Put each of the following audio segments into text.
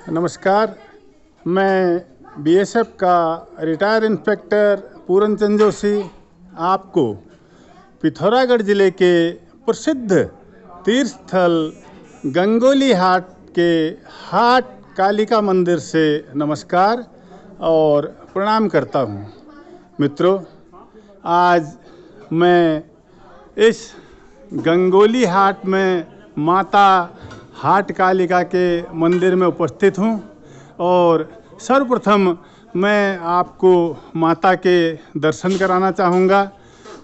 नमस्कार, मैं बीएसएफ का रिटायर इंस्पेक्टर पूरन चंद जोशी आपको पिथौरागढ़ जिले के प्रसिद्ध तीर्थ स्थल गंगोली हाट के हाट कालिका मंदिर से नमस्कार और प्रणाम करता हूँ। मित्रों, आज मैं इस गंगोली हाट में माता हाट कालिका के मंदिर में उपस्थित हूँ और सर्वप्रथम मैं आपको माता के दर्शन कराना चाहूँगा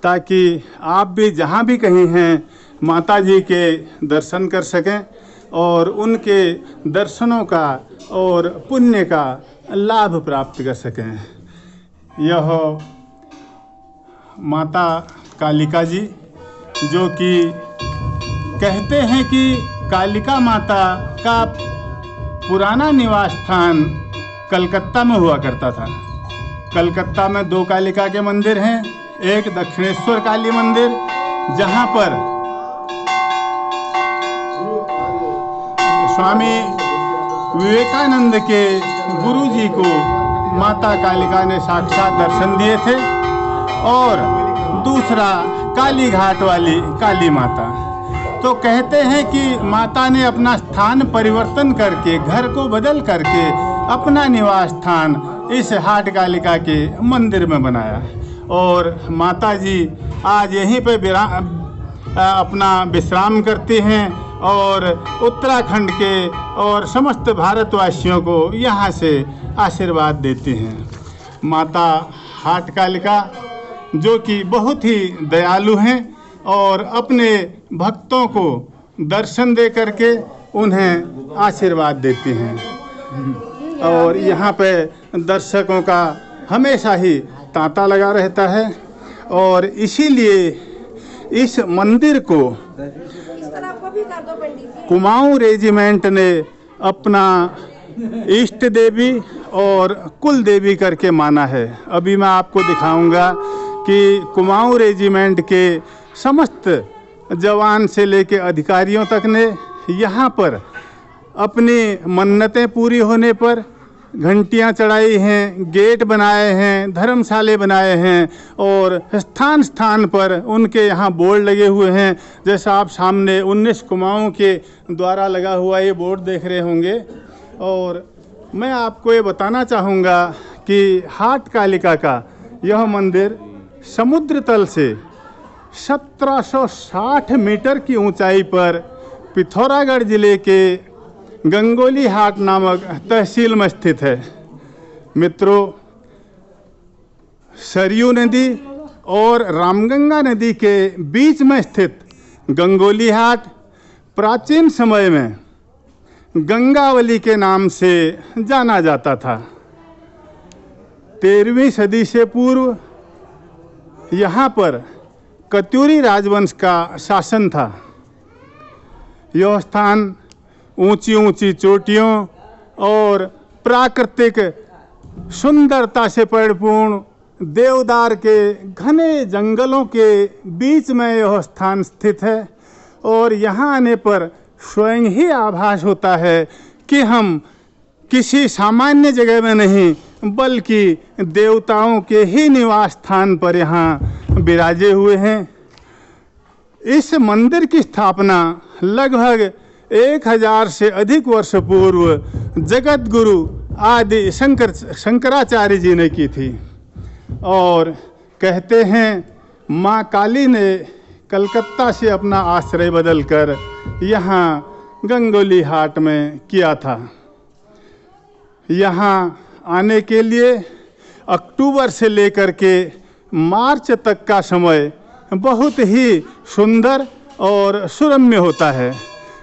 ताकि आप भी जहाँ भी कहीं हैं माता जी के दर्शन कर सकें और उनके दर्शनों का और पुण्य का लाभ प्राप्त कर सकें। यह माता कालिका जी जो कि कहते हैं कि कालिका माता का पुराना निवास स्थान कलकत्ता में हुआ करता था। कलकत्ता में 2 कालिका के मंदिर हैं। एक दक्षिणेश्वर काली मंदिर जहां पर स्वामी विवेकानंद के गुरुजी को माता कालिका ने साक्षात दर्शन दिए थे, और दूसरा काली घाट वाली काली माता। तो कहते हैं कि माता ने अपना स्थान परिवर्तन करके, घर को बदल करके अपना निवास स्थान इस हाट कालिका के मंदिर में बनाया, और माता जी आज यहीं पे अपना विश्राम करती हैं और उत्तराखंड के और समस्त भारतवासियों को यहाँ से आशीर्वाद देती हैं। माता हाट कालिका जो कि बहुत ही दयालु हैं और अपने भक्तों को दर्शन दे करके उन्हें आशीर्वाद देती हैं, और यहाँ पे दर्शकों का हमेशा ही तांता लगा रहता है। और इसीलिए इस मंदिर को कुमाऊं रेजिमेंट ने अपना इष्ट देवी और कुल देवी करके माना है। अभी मैं आपको दिखाऊंगा कि कुमाऊं रेजिमेंट के समस्त जवान से लेकर अधिकारियों तक ने यहाँ पर अपनी मन्नतें पूरी होने पर घंटियाँ चढ़ाई हैं, गेट बनाए हैं, धर्मशाले बनाए हैं, और स्थान स्थान पर उनके यहाँ बोर्ड लगे हुए हैं। जैसा आप सामने 19 कुमाऊं के द्वारा लगा हुआ ये बोर्ड देख रहे होंगे। और मैं आपको ये बताना चाहूँगा कि हाट कालिका का यह मंदिर समुद्र तल से 1760 मीटर की ऊंचाई पर पिथौरागढ़ जिले के गंगोली हाट नामक तहसील में स्थित है। मित्रों, सरयू नदी और रामगंगा नदी के बीच में स्थित गंगोली हाट प्राचीन समय में गंगावली के नाम से जाना जाता था। 13वीं सदी से पूर्व यहाँ पर कत्यूरी राजवंश का शासन था। यह स्थान ऊंची ऊंची चोटियों और प्राकृतिक सुंदरता से परिपूर्ण देवदार के घने जंगलों के बीच में यह स्थान स्थित है, और यहाँ आने पर स्वयं ही आभास होता है कि हम किसी सामान्य जगह में नहीं बल्कि देवताओं के ही निवास स्थान पर यहाँ विराजे हुए हैं। इस मंदिर की स्थापना लगभग 1000 से अधिक वर्ष पूर्व जगत गुरु आदि शंकराचार्य जी ने की थी, और कहते हैं माँ काली ने कलकत्ता से अपना आश्रय बदलकर यहाँ गंगोली हाट में किया था। यहाँ आने के लिए अक्टूबर से लेकर के मार्च तक का समय बहुत ही सुंदर और सुरम्य होता है।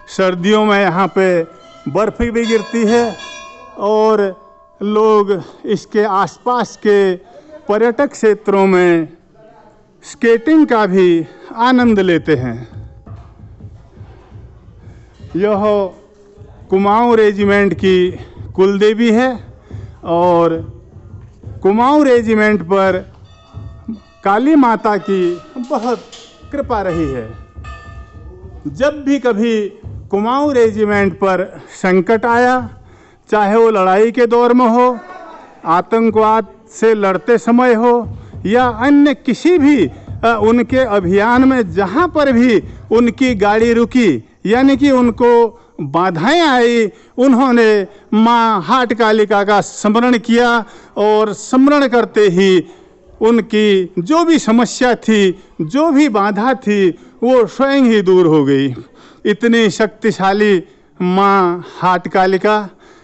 सर्दियों में यहाँ पे बर्फ़ भी गिरती है, और लोग इसके आसपास के पर्यटक क्षेत्रों में स्केटिंग का भी आनंद लेते हैं। यह कुमाऊं रेजिमेंट की कुलदेवी है, और कुमाऊं रेजिमेंट पर काली माता की बहुत कृपा रही है। जब भी कभी कुमाऊं रेजिमेंट पर संकट आया, चाहे वो लड़ाई के दौर में हो, आतंकवाद से लड़ते समय हो, या अन्य किसी भी उनके अभियान में जहाँ पर भी उनकी गाड़ी रुकी, यानी कि उनको बाधाएं आई, उन्होंने माँ हाट कालिका का स्मरण किया और स्मरण करते ही उनकी जो भी समस्या थी, जो भी बाधा थी, वो स्वयं ही दूर हो गई। इतनी शक्तिशाली माँ हाट कालिका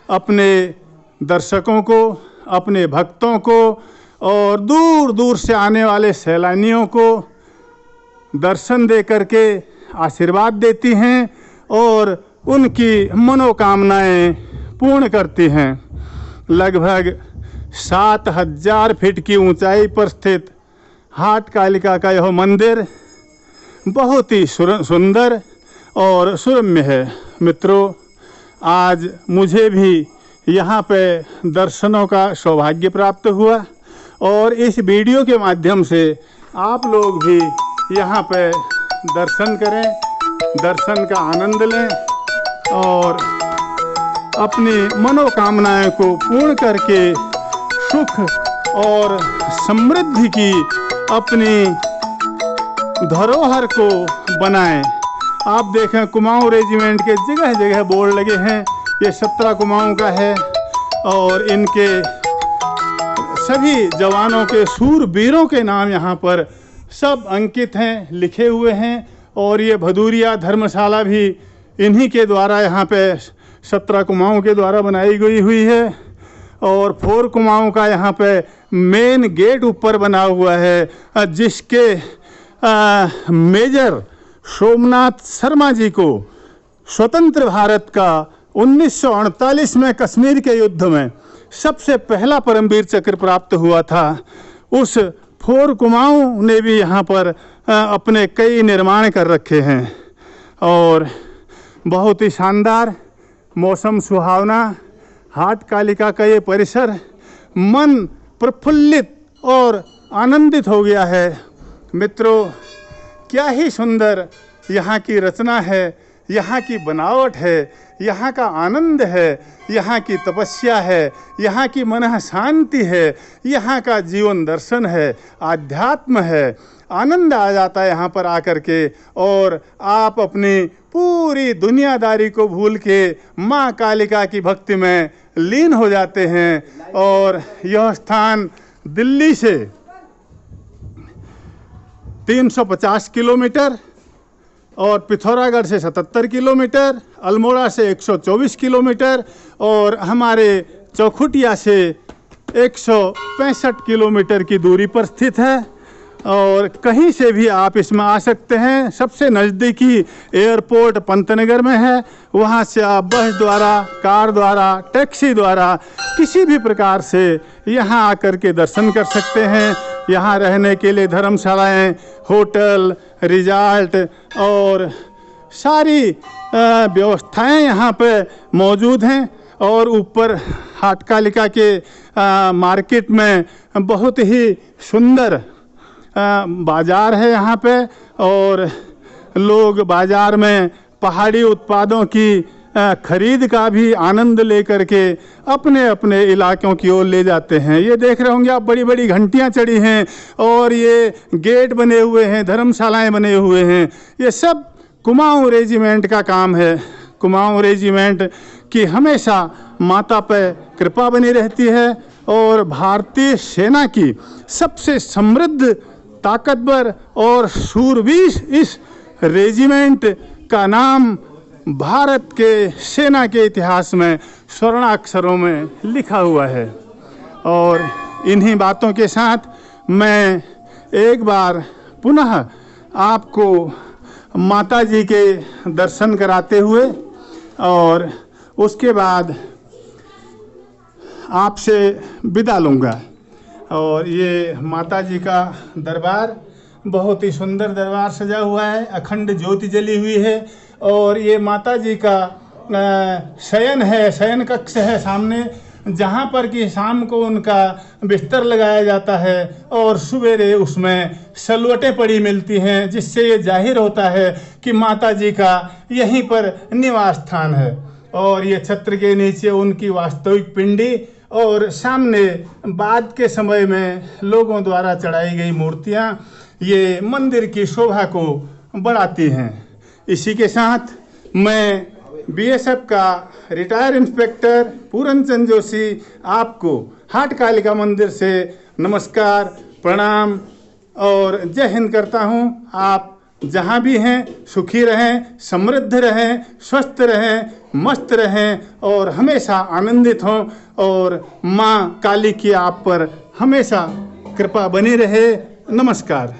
अपने दर्शकों को, अपने भक्तों को और दूर दूर से आने वाले सैलानियों को दर्शन दे करके आशीर्वाद देती हैं और उनकी मनोकामनाएं पूर्ण करती हैं। लगभग 7000 फीट की ऊंचाई पर स्थित हाट कालिका का यह मंदिर बहुत ही सुंदर और सुरम्य है। मित्रों, आज मुझे भी यहाँ पे दर्शनों का सौभाग्य प्राप्त हुआ और इस वीडियो के माध्यम से आप लोग भी यहाँ पे दर्शन करें, दर्शन का आनंद लें और अपनी मनोकामनाएं को पूर्ण करके सुख और समृद्धि की अपनी धरोहर को बनाएं। आप देखें, कुमाऊं रेजिमेंट के जगह जगह बोर्ड लगे हैं। ये 17 कुमाऊं का है और इनके सभी जवानों के, शूरवीरों के नाम यहाँ पर सब अंकित हैं, लिखे हुए हैं। और ये भदूरिया धर्मशाला भी इन्हीं के द्वारा यहाँ पे 17 कुमाऊं के द्वारा बनाई गई हुई है। और 4 कुमाऊं का यहाँ पे मेन गेट ऊपर बना हुआ है, जिसके मेजर सोमनाथ शर्मा जी को स्वतंत्र भारत का 1948 में कश्मीर के युद्ध में सबसे पहला परमवीर चक्र प्राप्त हुआ था। उस 4 कुमाऊं ने भी यहाँ पर अपने कई निर्माण कर रखे हैं और बहुत ही शानदार, मौसम सुहावना हाट कालिका का ये परिसर मन प्रफुल्लित और आनंदित हो गया है। मित्रों, क्या ही सुंदर यहाँ की रचना है, यहाँ की बनावट है, यहाँ का आनंद है, यहाँ की तपस्या है, यहाँ की मन शांति है, यहाँ का जीवन दर्शन है, आध्यात्म है। आनंद आ जाता है यहाँ पर आकर के और आप अपनी पूरी दुनियादारी को भूल के माँ कालिका की भक्ति में लीन हो जाते हैं। और यह स्थान दिल्ली से 350 किलोमीटर और पिथौरागढ़ से 77 किलोमीटर, अल्मोड़ा से 124 किलोमीटर और हमारे चौखुटिया से 165 किलोमीटर की दूरी पर स्थित है। और कहीं से भी आप इसमें आ सकते हैं। सबसे नज़दीकी एयरपोर्ट पंतनगर में है, वहाँ से आप बस द्वारा, कार द्वारा, टैक्सी द्वारा किसी भी प्रकार से यहाँ आकर के दर्शन कर सकते हैं। यहाँ रहने के लिए धर्मशालाएँ, होटल, रिजॉर्ट और सारी व्यवस्थाएं यहाँ पे मौजूद हैं। और ऊपर हाट कालिका के मार्केट में बहुत ही सुंदर बाज़ार है यहाँ पे और लोग बाज़ार में पहाड़ी उत्पादों की खरीद का भी आनंद लेकर के अपने अपने इलाकों की ओर ले जाते हैं। ये देख रहे होंगे आप, बड़ी बड़ी घंटियाँ चढ़ी हैं और ये गेट बने हुए हैं, धर्मशालाएं बने हुए हैं। ये सब कुमाऊं रेजिमेंट का काम है। कुमाऊं रेजिमेंट की हमेशा माता पे कृपा बनी रहती है और भारतीय सेना की सबसे समृद्ध, ताकतवर और शूरवीर इस रेजिमेंट का नाम भारत के सेना के इतिहास में स्वर्णाक्षरों में लिखा हुआ है। और इन्हीं बातों के साथ मैं एक बार पुनः आपको माता जी के दर्शन कराते हुए और उसके बाद आपसे विदा लूँगा। और ये माता जी का दरबार बहुत ही सुंदर दरबार सजा हुआ है, अखंड ज्योति जली हुई है। और ये माता जी का शयन है, शयन कक्ष है सामने। जहाँ पर कि शाम को उनका बिस्तर लगाया जाता है और सवेरे उसमें सलवटें पड़ी मिलती हैं, जिससे ये जाहिर होता है कि माता जी का यहीं पर निवास स्थान है। और ये छत्र के नीचे उनकी वास्तविक पिंडी और सामने बाद के समय में लोगों द्वारा चढ़ाई गई मूर्तियाँ ये मंदिर की शोभा को बढ़ाती हैं। इसी के साथ मैं बीएसएफ का रिटायर इंस्पेक्टर पूरन चंद जोशी आपको हाट कालिका मंदिर से नमस्कार, प्रणाम और जय हिंद करता हूं। आप जहां भी हैं सुखी रहें, समृद्ध रहें, स्वस्थ रहें, मस्त रहें और हमेशा आनंदित हों और माँ काली की आप पर हमेशा कृपा बनी रहे। नमस्कार।